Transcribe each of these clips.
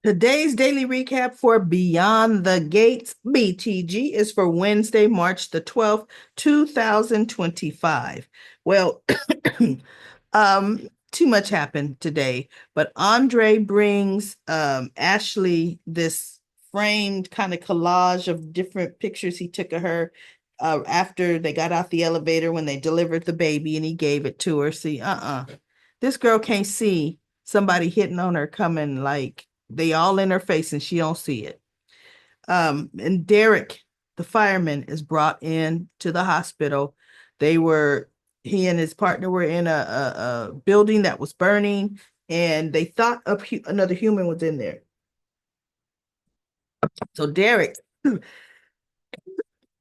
Today's daily recap for Beyond the Gates BTG is for Wednesday, March the 12th, 2025. Well, too much happened today, but Andre brings Ashley this framed kind of collage of different pictures he took of her after they got out the elevator when they delivered the baby and he gave it to her. See, this girl can't see somebody hitting on her coming like they all in her face and she don't see it. And Derek, the fireman, is brought in to the hospital. They were he and his partner were in a building that was burning, and they thought another human was in there. So Derek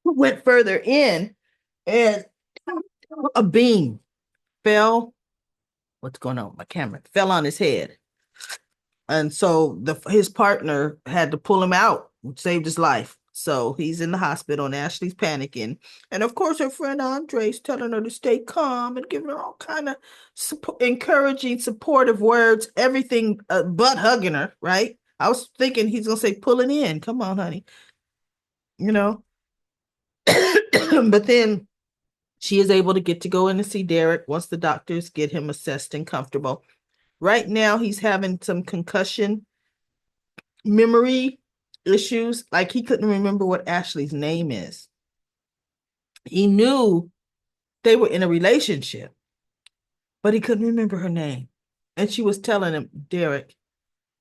went further in, and a beam fell. What's going on? My camera fell on his head. And so his partner had to pull him out, which saved his life. So he's in the hospital and Ashley's panicking. And of course, her friend Andre's telling her to stay calm and giving her all kind of encouraging, supportive words, everything but hugging her, right? I was thinking he's going to say, pull it in. Come on, honey. You know? But then she is able to get to go in and see Derek once the doctors get him assessed and comfortable. Right now, he's having some concussion memory issues. Like he couldn't remember what Ashley's name is. He knew they were in a relationship, but he couldn't remember her name. And she was telling him, Derek,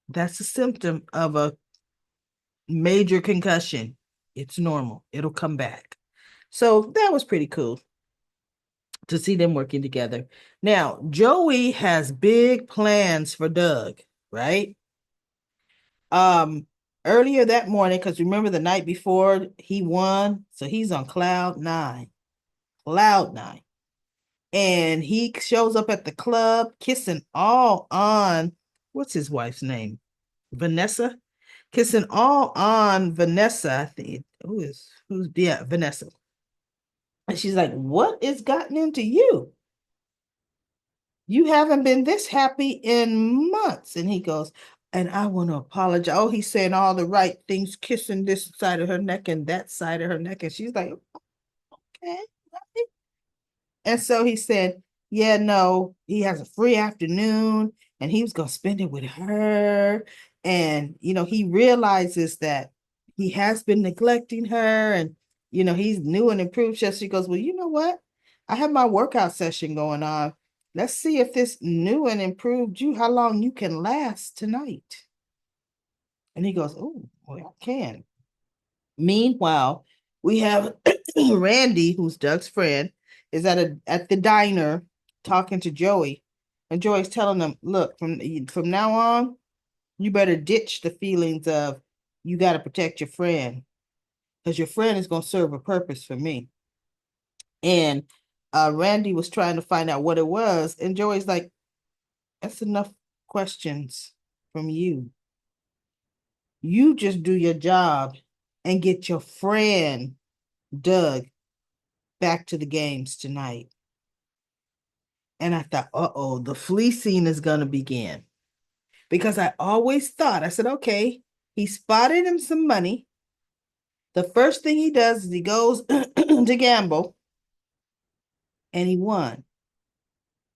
that's a symptom of a major concussion. It's normal. It'll come back. So that was pretty cool to see them working together. Now, Joey has big plans for Doug, right? Um, Earlier that morning, because remember the night before he won, so he's on cloud nine, cloud nine, and he shows up at the club kissing all on what's his wife's name, Vanessa, kissing all on Vanessa. I think who's yeah Vanessa, and she's like, "What has gotten into you? You haven't been this happy in months." And he goes, and I want to apologize. Oh, he's saying all the right things, kissing this side of her neck and that side of her neck. And she's like, okay. And so he said, yeah, no, he has a free afternoon and he was going to spend it with her. And, he realizes that he has been neglecting her and, he's new and improved. So she goes, well, you know what? I have my workout session going on. Let's see if this new and improved you, how long you can last tonight. And he goes, oh, well, I can. Meanwhile, we have Randy, who's Doug's friend, is at the diner talking to Joey, and Joey's telling him, "Look, from now on, you better ditch the feelings of you got to protect your friend because your friend is going to serve a purpose for me." And Randy was trying to find out what it was, and Joey's like, "That's enough questions from you. You just do your job and get your friend Doug back to the games tonight." And I thought, uh-oh, the fleecing is going to begin. Because I always thought, I said, okay, he spotted him some money. The first thing he does is he goes to gamble and he won.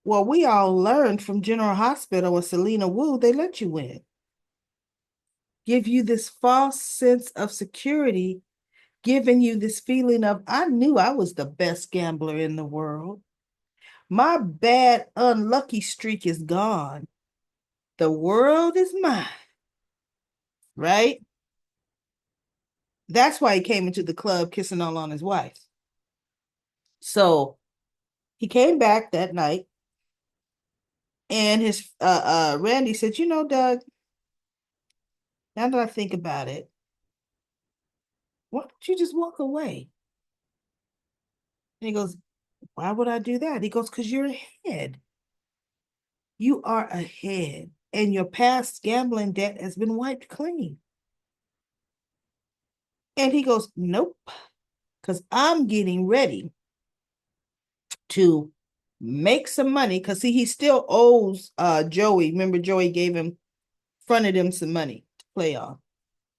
Well, we all learned from General Hospital with Selena Wu, they let you win. Give you this false sense of security, giving you this feeling of, I knew I was the best gambler in the world. My bad, unlucky streak is gone. The world is mine, right? That's why he came into the club kissing all on his wife. So he came back that night, and his Randy said, "You know, Doug, now that I think about it, why don't you just walk away?" And he goes, "Why would I do that?" He goes, "Because you're ahead. You are ahead, and your past gambling debt has been wiped clean." And he goes, "Nope, because I'm getting ready to make some money." Because see, he still owes Joey. Remember, Joey fronted him some money. playoff.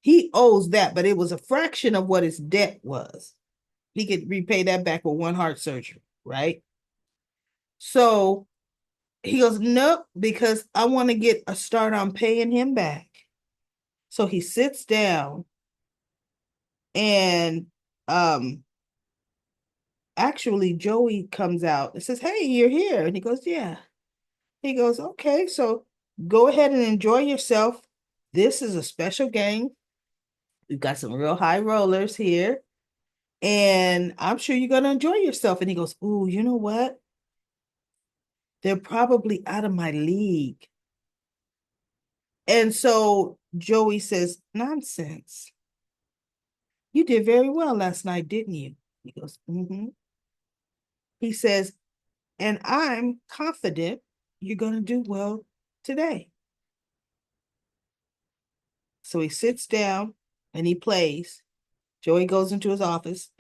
He owes that, but it was a fraction of what his debt was. He could repay that back with one heart surgery, right? So he goes, nope, because I want to get a start on paying him back. So he sits down and actually Joey comes out and says, hey, you're here. And he goes, yeah. He goes, okay, so go ahead and enjoy yourself. This is a special game. We've got some real high rollers here. And I'm sure you're going to enjoy yourself. And he goes, ooh, you know what? They're probably out of my league. And so Joey says, nonsense. You did very well last night, didn't you? He goes, mm-hmm. He says, and I'm confident you're going to do well today. So he sits down and he plays. Joey goes into his office.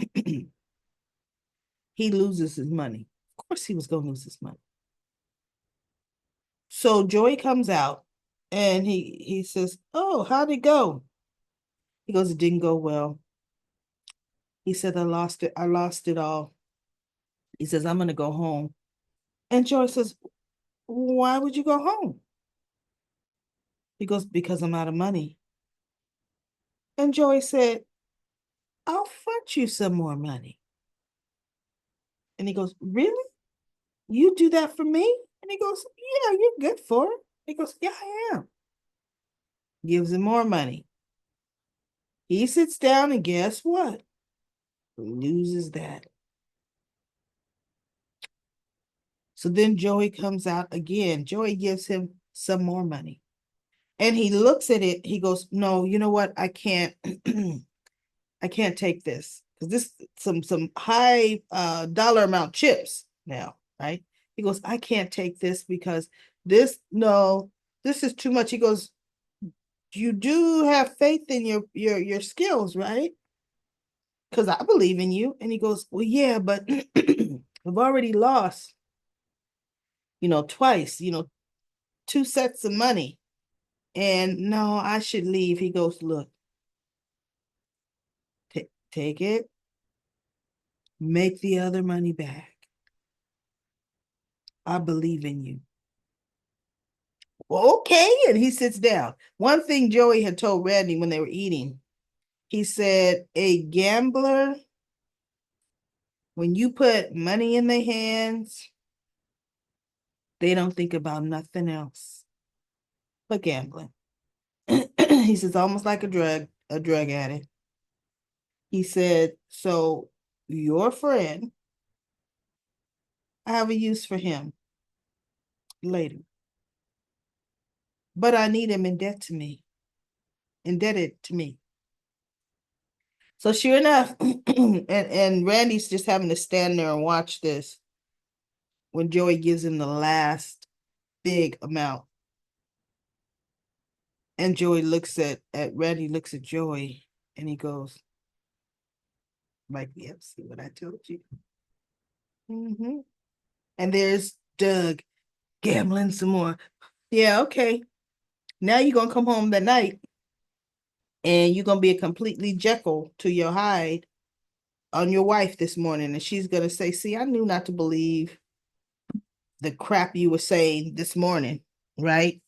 He loses his money. Of course he was going to lose his money. So Joey comes out and he says, oh, how'd it go? He goes, it didn't go well. He said, I lost it. I lost it all. He says, I'm going to go home. And Joey says, why would you go home? He goes, because I'm out of money. And Joey said, I'll front you some more money. And he goes, really? You do that for me? And he goes, yeah, you're good for it. He goes, yeah, I am. Gives him more money. He sits down and guess what? Loses that. So then Joey comes out again. Joey gives him some more money. And he looks at it. He goes, no, you know what? I can't, I can't take this. Because this some high dollar amount chips now, right? He goes, I can't take this because this is too much. He goes, you do have faith in your skills, right? Because I believe in you. And he goes, well, yeah, but I've already lost, twice, two sets of money. And no, I should leave. He goes, look, take it, make the other money back. I believe in you. Well, okay. And he sits down. One thing Joey had told Randy when they were eating, he said, a gambler, when you put money in their hands, they don't think about nothing else but gambling. He says, almost like a drug addict. He said, so your friend, I have a use for him later. But I need him indebted to me. So sure enough, and Randy's just having to stand there and watch this when Joey gives him the last big amount. And Joey looks at Randy looks at Joey and he goes, like, yep, see what I told you. Mm-hmm. And there's Doug gambling some more. Yeah, okay. Now you're gonna come home that night and you're gonna be a completely Jekyll to your Hyde on your wife this morning, and she's gonna say, see, I knew not to believe the crap you were saying this morning, right?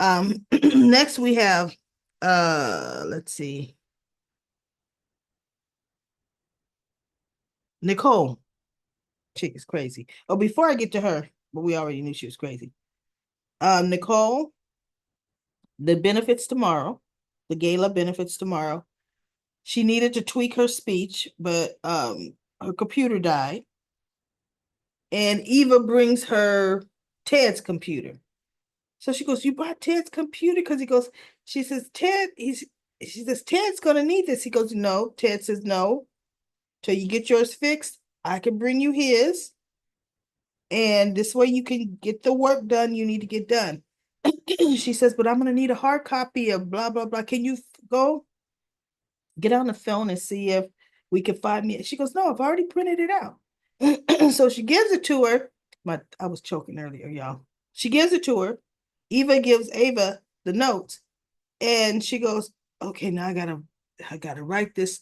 Next we have let's see, Nicole. Chick is crazy. Oh, before I get to her, but we already knew she was crazy. Nicole, the benefits tomorrow, the gala benefits tomorrow. She needed to tweak her speech, but her computer died. And Eva brings her Ted's computer. So she goes, you brought Ted's computer? Because she says, she says, Ted's going to need this. He goes, no. Ted says, no. Till you get yours fixed, I can bring you his. And this way you can get the work done you need to get done. She says, but I'm going to need a hard copy of blah, blah, blah. Can you go get on the phone and see if we can find me? She goes, no, I've already printed it out. So she gives it to her. I was choking earlier, y'all. She gives it to her. Eva gives Ava the notes. And she goes, okay, now I gotta write this,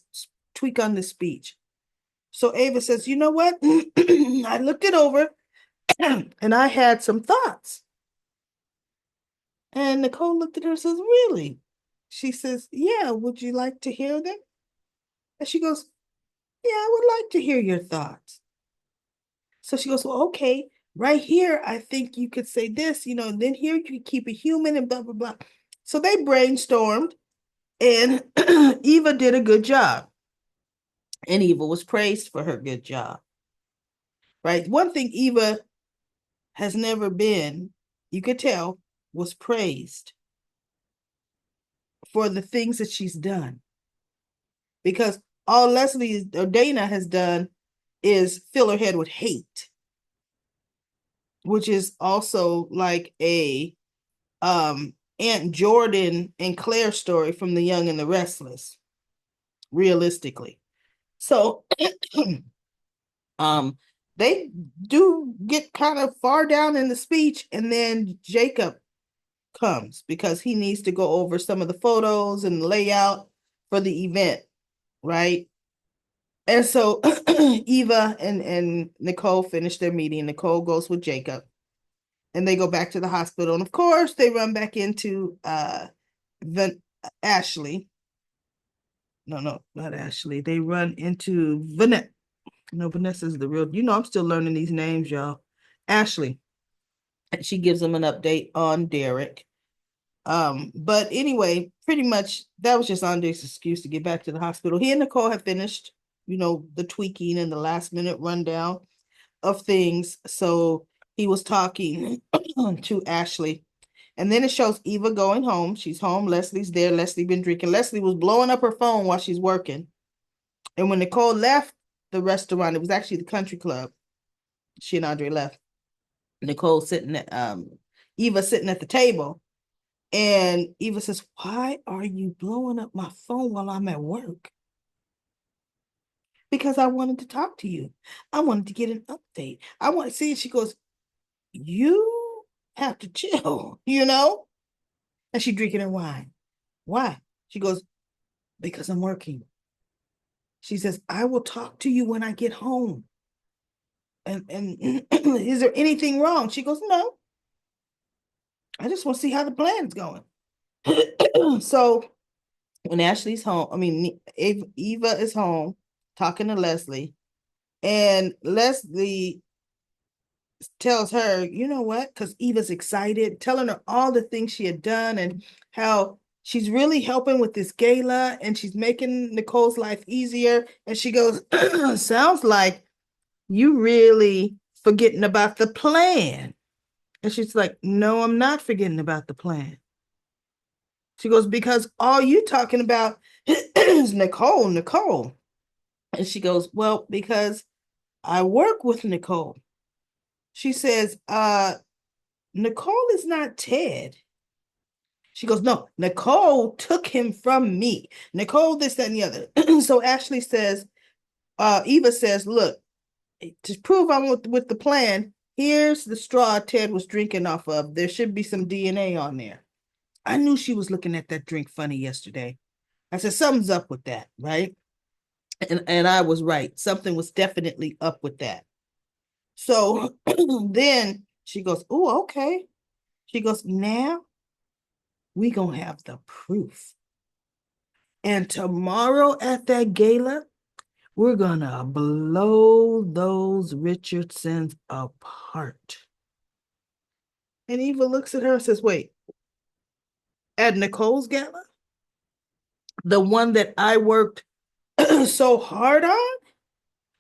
tweak on this speech. So Ava says, you know what? I looked it over and I had some thoughts. And Nicole looked at her and says, really? She says, yeah, would you like to hear them? And she goes, yeah, I would like to hear your thoughts. So she goes, well, okay, right here, I think you could say this, and then here you could keep it human and blah, blah, blah. So they brainstormed, and Eva did a good job. And Eva was praised for her good job, right? One thing Eva has never been, you could tell, was praised for the things that she's done. Because all Leslie or Dana has done is fill her head with hate, which is also like a Aunt Jordan and Claire story from The Young and the Restless, realistically. So um they do get kind of far down in the speech, and then Jacob comes because he needs to go over some of the photos and layout for the event, right? And so Eva and Nicole finish their meeting. Nicole goes with Jacob, and they go back to the hospital. And of course, they run back into Ashley. No, not Ashley. They run into Vanessa. No, Vanessa's the real. I'm still learning these names, y'all. Ashley. And she gives them an update on Derek. But anyway, pretty much that was just Andre's excuse to get back to the hospital. He and Nicole have finished, the tweaking and the last minute rundown of things. So he was talking to Ashley. And then it shows Eva going home. She's home. Leslie's there. Leslie been drinking. Leslie was blowing up her phone while she's working. And when Nicole left the restaurant, it was actually the country club. She and Andre left. Nicole sitting at Eva sitting at the table. And Eva says, why are you blowing up my phone while I'm at work? Because I wanted to talk to you. I wanted to get an update. I want to see. She goes, you have to chill. And she drinking her wine. Why? She goes, because I'm working. She says, I will talk to you when I get home. And is there anything wrong? She goes, no. I just want to see how the plan's going. So when Ashley's home, Eva is home talking to Leslie, and Leslie tells her, you know what? Because Eva's excited, telling her all the things she had done and how she's really helping with this gala and she's making Nicole's life easier. And she goes, sounds like you really forgetting about the plan. And she's like, no, I'm not forgetting about the plan. She goes, because all you talking about is Nicole. And she goes, well, because I work with Nicole. She says, Nicole is not Ted. She goes, no, Nicole took him from me. Nicole, this, that, and the other. So Ashley says, Eva says, look, to prove I'm with the plan, here's the straw Ted was drinking off of. There should be some DNA on there. I knew she was looking at that drink funny yesterday. I said, something's up with that, right? And I was right. Something was definitely up with that. So then she goes, oh, okay. She goes, now we gonna have the proof. And tomorrow at that gala, we're gonna blow those Richardsons apart. And Eva looks at her and says, wait, at Nicole's gala? The one that I worked so hard on?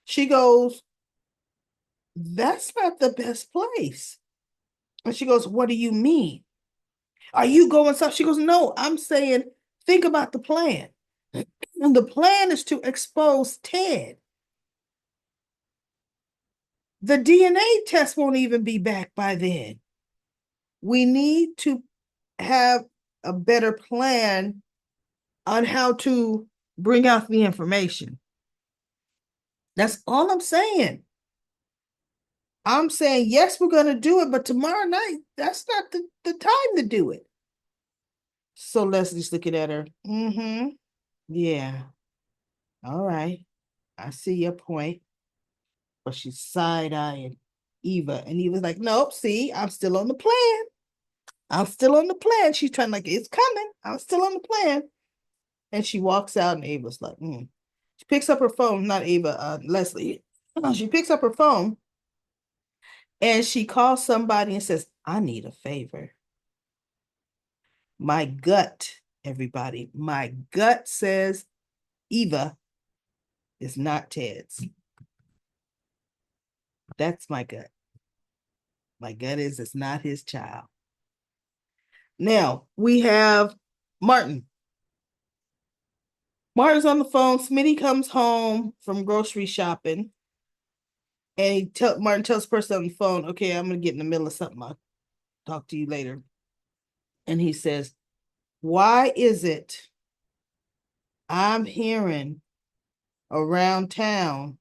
She goes, that's not the best place. And she goes, what do you mean? Are you going south? She goes, no, I'm saying, think about the plan. And the plan is to expose Ted. The DNA test won't even be back by then. We need to have a better plan on how to bring out the information. That's all I'm saying. I'm saying, yes, we're going to do it, but tomorrow night, that's not the time to do it. So Leslie's looking at her. Mm-hmm. Yeah. All right. I see your point. But she's side-eyeing Eva. And Eva's like, nope, see, I'm still on the plan. I'm still on the plan. She's trying like, it's coming. I'm still on the plan. And she walks out and Ava's like, mm. She picks up her phone, not Ava, Leslie. She picks up her phone and she calls somebody and says, I need a favor. My gut, everybody, my gut says Eva is not Ted's. That's my gut. My gut is it's not his child. Now we have Martin. Martin's on the phone. Smitty comes home from grocery shopping. And Martin tells the person on the phone, okay, I'm going to get in the middle of something. I'll talk to you later. And he says, why is it I'm hearing around town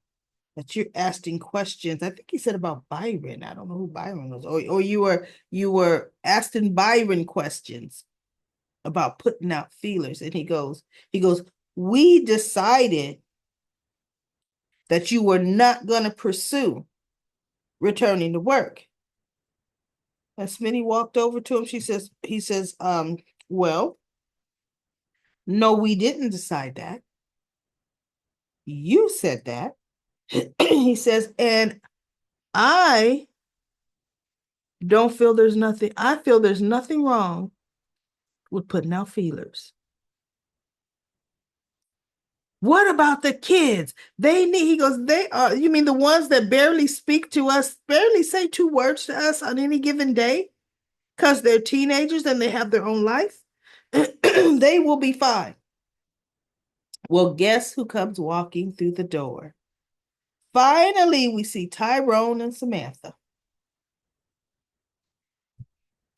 that you're asking questions? I think he said about Byron. I don't know who Byron was. Or you were asking Byron questions about putting out feelers. And he goes, we decided that you were not going to pursue returning to work. And Smitty walked over to him. He says, well, no, we didn't decide that. You said that. He says, and I I feel there's nothing wrong with putting out feelers. What about the kids? He goes, they are, you mean the ones that barely speak to us, barely say 2 words to us on any given day? Because they're teenagers and they have their own life? They will be fine. Well, guess who comes walking through the door? Finally, we see Tyrone and Samantha.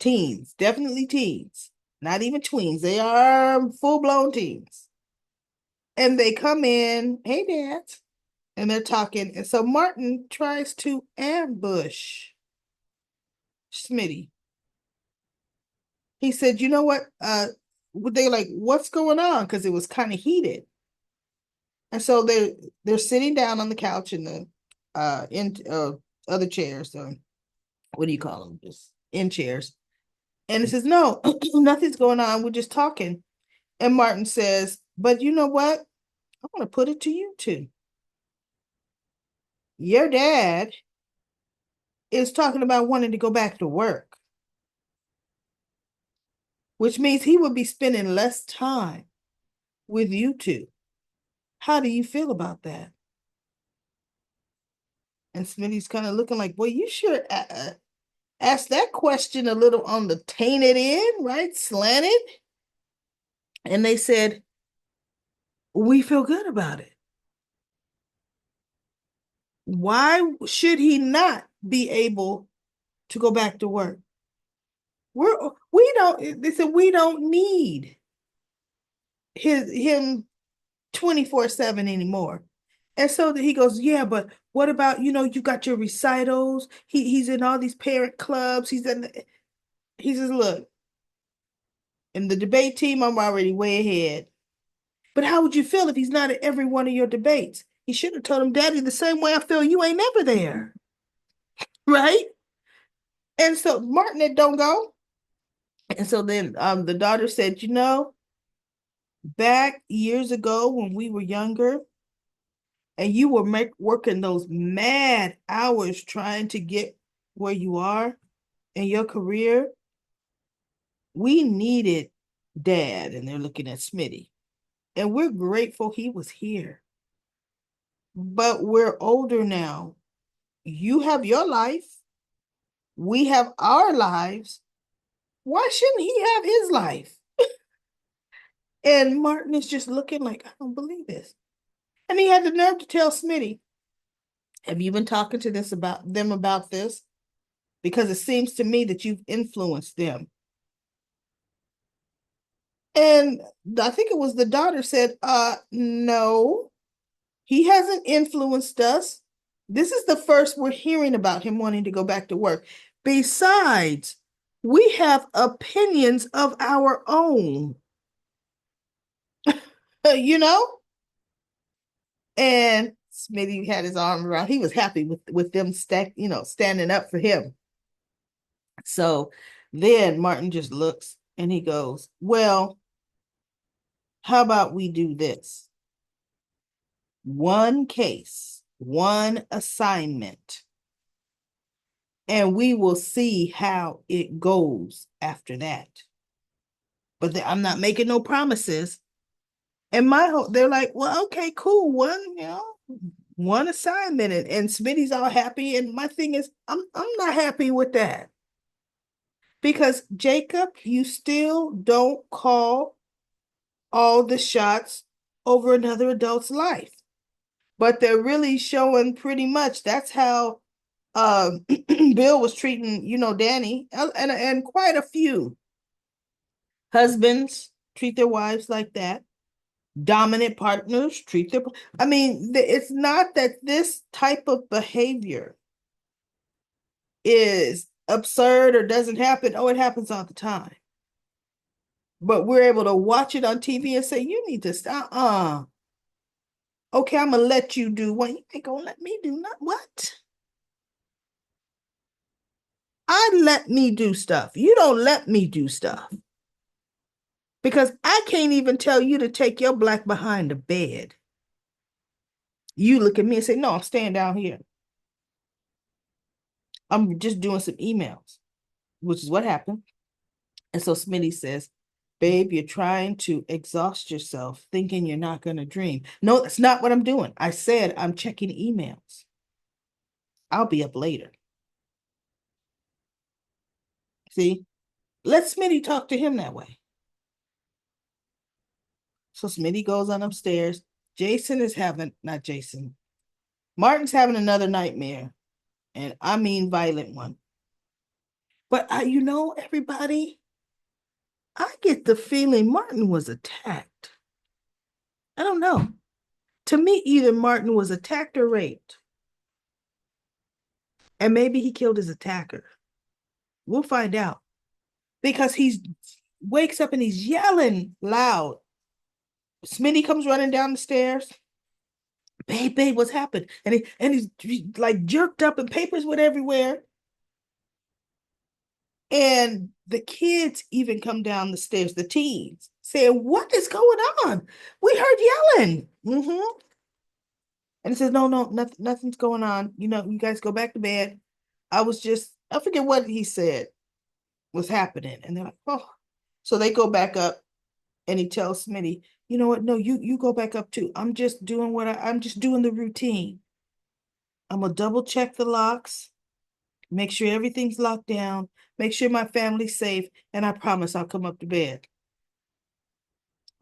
Teens, definitely teens. Not even tweens. They are full-blown teens. And they come in, hey, Dad. And they're talking. And so Martin tries to ambush Smitty. He said, you know what? They like, what's going on? Because it was kind of heated. And so they're sitting down on the couch in the other chairs. What do you call them? Just in chairs. And it says, no, nothing's going on. We're just talking. And Martin says, but you know what? I want to put it to you two. Your dad is talking about wanting to go back to work, which means he would be spending less time with you two. How do you feel about that? And Smitty's kind of looking like, well, you should ask that question a little on the tainted end, right? Slanted. And they said, we feel good about it. Why should he not be able to go back to work? They said we don't need him 24/7 anymore. And so he goes, yeah, but what about, you got your recitals. He's in all these parent clubs. He says, look, in the debate team, I'm already way ahead. But how would you feel if he's not at every one of your debates? He should have told him, Daddy, the same way I feel, you ain't never there. Right? And so Martin, it don't go. And so then the daughter said, back years ago when we were younger and you were working those mad hours trying to get where you are in your career, we needed Dad. And they're looking at Smitty. And we're grateful he was here. But we're older now. You have your life. We have our lives. Why shouldn't he have his life? And Martin is just looking like, I don't believe this. And he had the nerve to tell Smitty, have you been talking to them about this? Because it seems to me that you've influenced them. And I think it was the daughter said, no, he hasn't influenced us. This is the first we're hearing about him wanting to go back to work. Besides, We have opinions of our own, you know? And Smitty had his arm around. He was happy with them standing up for him. So then Martin just looks and he goes, "Well, how about we do this? One case, one assignment, and we will see how it goes after that." But I'm not making no promises. And they're like, "Well, okay, cool. One assignment." And Smitty's all happy. And my thing is, I'm not happy with that. Because Jacob, you still don't call all the shots over another adult's life. But they're really showing pretty much that's how Bill was treating, Danny, and quite a few husbands treat their wives like that. Dominant partners treat their. I mean, it's not that this type of behavior is absurd or doesn't happen. Oh, it happens all the time. But we're able to watch it on TV and say, "You need to stop." Okay, I'm gonna let you do what you ain't gonna let me do. Not what? I let me do stuff. You don't let me do stuff. Because I can't even tell you to take your black behind the bed. You look at me and say, "No, I'm staying down here. I'm just doing some emails," which is what happened. And so Smitty says, "Babe, you're trying to exhaust yourself thinking you're not going to dream." No, that's not what I'm doing. I said I'm checking emails. I'll be up later. See, let Smitty talk to him that way. So Smitty goes on upstairs. Not Jason. Martin's having another nightmare. And I mean violent one. But everybody, I get the feeling Martin was attacked. I don't know. To me, either Martin was attacked or raped. And maybe he killed his attacker. We'll find out. Because he wakes up and he's yelling loud. Smitty comes running down the stairs. "Babe, babe, what's happened?" He's like jerked up and papers went everywhere. And the kids even come down the stairs, the teens, saying, "What is going on? We heard yelling." And he says, "No, no, nothing's going on. You guys go back to bed. I forget what he said was happening." And they're like, "Oh." So they go back up and he tells Smitty, "You know what? No, you go back up too. I'm just doing I'm just doing the routine. I'm gonna double check the locks, make sure everything's locked down, make sure my family's safe, and I promise I'll come up to bed."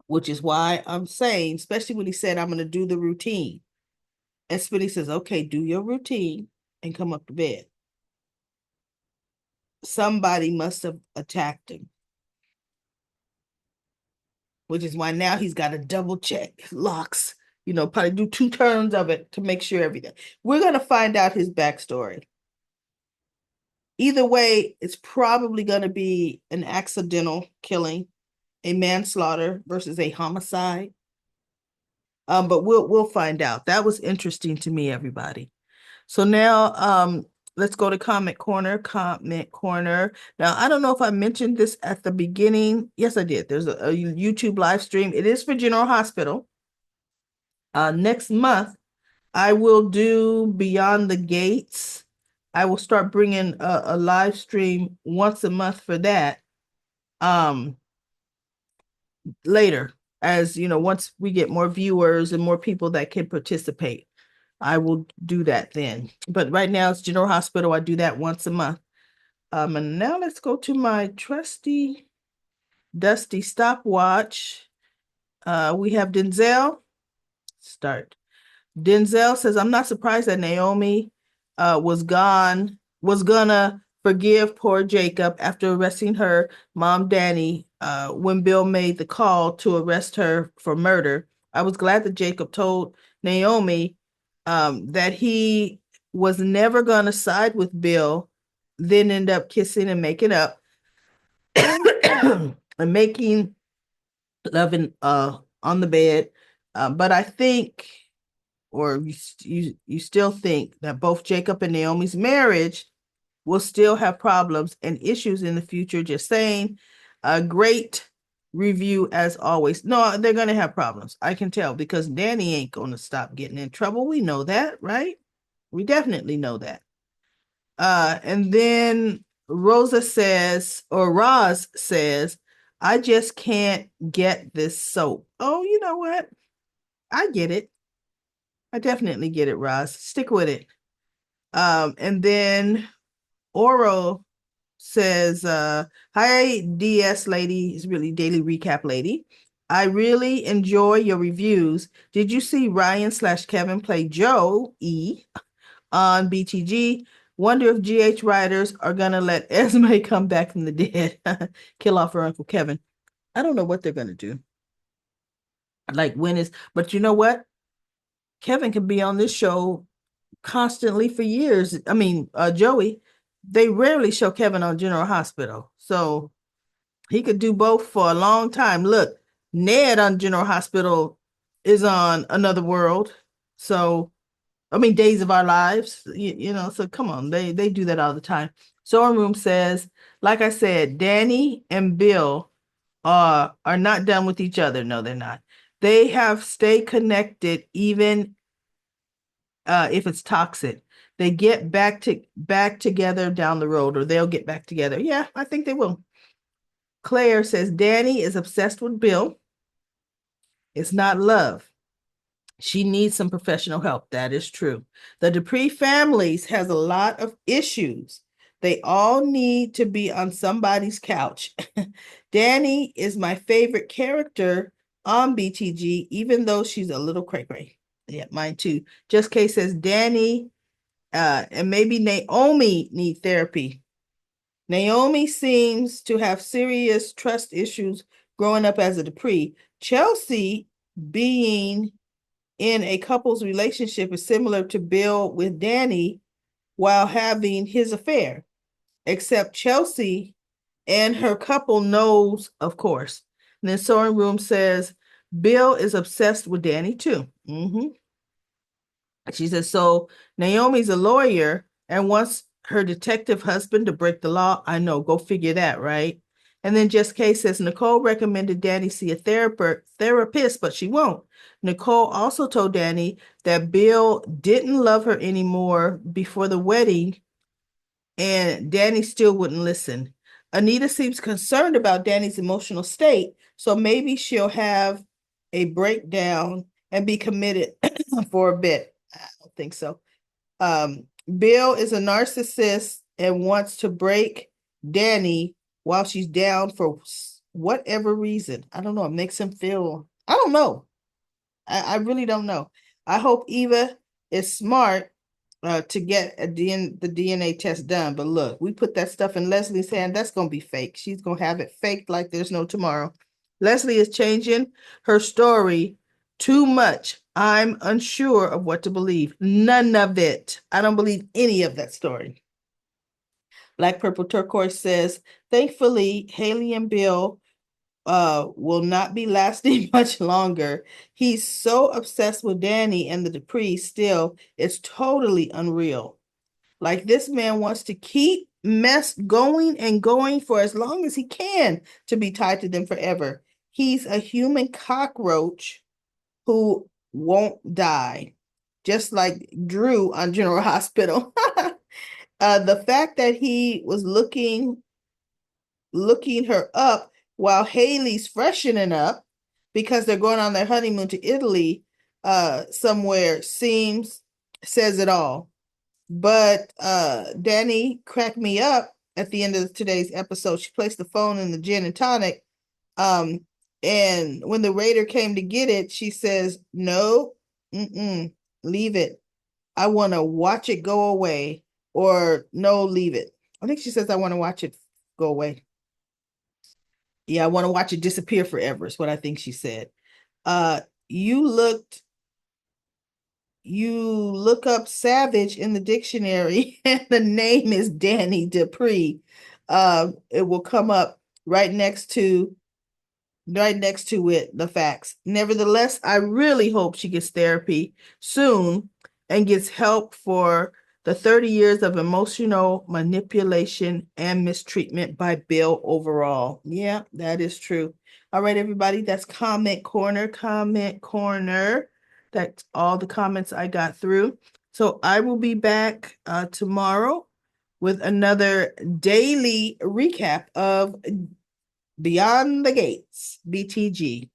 Which is why I'm saying, especially when he said, "I'm going to do the routine." And Smitty says, "Okay, do your routine and come up to bed." Somebody must have attacked him, which is why now he's got to double check locks, probably do 2 turns of it to make sure everything. We're going to find out his backstory. Either way, it's probably going to be an accidental killing, a manslaughter versus a homicide. But we'll find out. That was interesting to me, everybody. So now let's go to comment corner. Comment corner. Now, I don't know if I mentioned this at the beginning. Yes, I did. There's a YouTube live stream. It is for General Hospital. Next month, I will do Beyond the Gates. I will start bringing a live stream once a month for that. Later, as once we get more viewers and more people that can participate, I will do that then. But right now it's General Hospital. I do that once a month. And now let's go to my trusty, dusty stopwatch. We have Denzel. Start. Denzel says, "I'm not surprised that Naomi was gonna forgive poor Jacob after arresting her mom, Danny, when Bill made the call to arrest her for murder. I was glad that Jacob told Naomi that he was never gonna side with Bill, then end up kissing and making up. and making love on the bed. But I think, or you still think that both Jacob and Naomi's marriage will still have problems and issues in the future. Just saying. A great review as always. No, they're going to have problems. I can tell because Danny ain't going to stop getting in trouble. We know that, right? We definitely know that. And then Rosa says, or Roz says, I just can't get this soap. Oh, you know what? I get it. I definitely get it, Roz. Stick with it. And then Oro says, hi, DS lady, is really daily recap lady. I really enjoy your reviews. Did you see Ryan slash Kevin play Joe E on BTG? Wonder if GH writers are gonna let Esme come back from the dead, kill off her Uncle Kevin. I don't know what they're gonna do. Like when is, but you know what? Kevin can be on this show constantly for years. I mean, Joey, they rarely show Kevin on General Hospital. So he could do both for a long time. Look, Ned on General Hospital is on Another World. So, I mean, Days of Our Lives, so come on, they do that all the time. Sewing Room says, like I said, Danny and Bill are not done with each other. No, they're not. They have stayed connected even if it's toxic. They get back together down the road, or they'll get back together. Yeah, I think they will. Claire says Danny is obsessed with Bill. It's not love. She needs some professional help. That is true. The Dupree families has a lot of issues. They all need to be on somebody's couch. Danny is my favorite character on BTG, even though she's a little cray-cray. Yeah, mine too. Just Kay says Danny and maybe Naomi need therapy. Naomi seems to have serious trust issues growing up as a Dupree. Chelsea being in a couple's relationship is similar to Bill with Danny while having his affair, except Chelsea and her couple knows, of course. And then Sewing Room says Bill is obsessed with Danny too. Mm-hmm. She says, so Naomi's a lawyer and wants her detective husband to break the law. I know, go figure that, right? And then Just Kay says, Nicole recommended Danny see a therapist, but she won't. Nicole also told Danny that Bill didn't love her anymore before the wedding, and Danny still wouldn't listen. Anita seems concerned about Danny's emotional state, so maybe she'll have a breakdown and be committed for a bit. I don't think so. Bill is a narcissist and wants to break Danny while she's down for whatever reason. I don't know. It makes him feel, I don't know. I really don't know. I hope Eva is smart to get the DNA test done. But look, we put that stuff in Leslie's hand. That's going to be fake. She's going to have it faked like there's no tomorrow. Leslie is changing her story too much. I'm unsure of what to believe. None of it. I don't believe any of that story. Black Purple Turquoise says, thankfully, Haley and Bill will not be lasting much longer. He's so obsessed with Danny and the Dupree still. It's totally unreal. Like this man wants to keep mess going and going for as long as he can to be tied to them forever. He's a human cockroach who won't die, just like Drew on General Hospital. The fact that he was looking her up while Haley's freshening up because they're going on their honeymoon to Italy somewhere says it all. But Danny cracked me up at the end of today's episode. She placed the phone in the gin and tonic. And when the raider came to get it, she says, no, leave it. I want to watch it go away. Or no, leave it. I think she says, I want to watch it go away. Yeah, I want to watch it disappear forever is what I think she said. Uh, you look up savage in the dictionary and the name is Danny Dupree. It will come up. right next to it, the facts. Nevertheless, I really hope she gets therapy soon and gets help for the 30 years of emotional manipulation and mistreatment by Bill overall. Yeah, that is true. All right, everybody, that's comment corner, comment corner. That's all the comments I got through. So I will be back tomorrow with another daily recap of Beyond the Gates, BTG.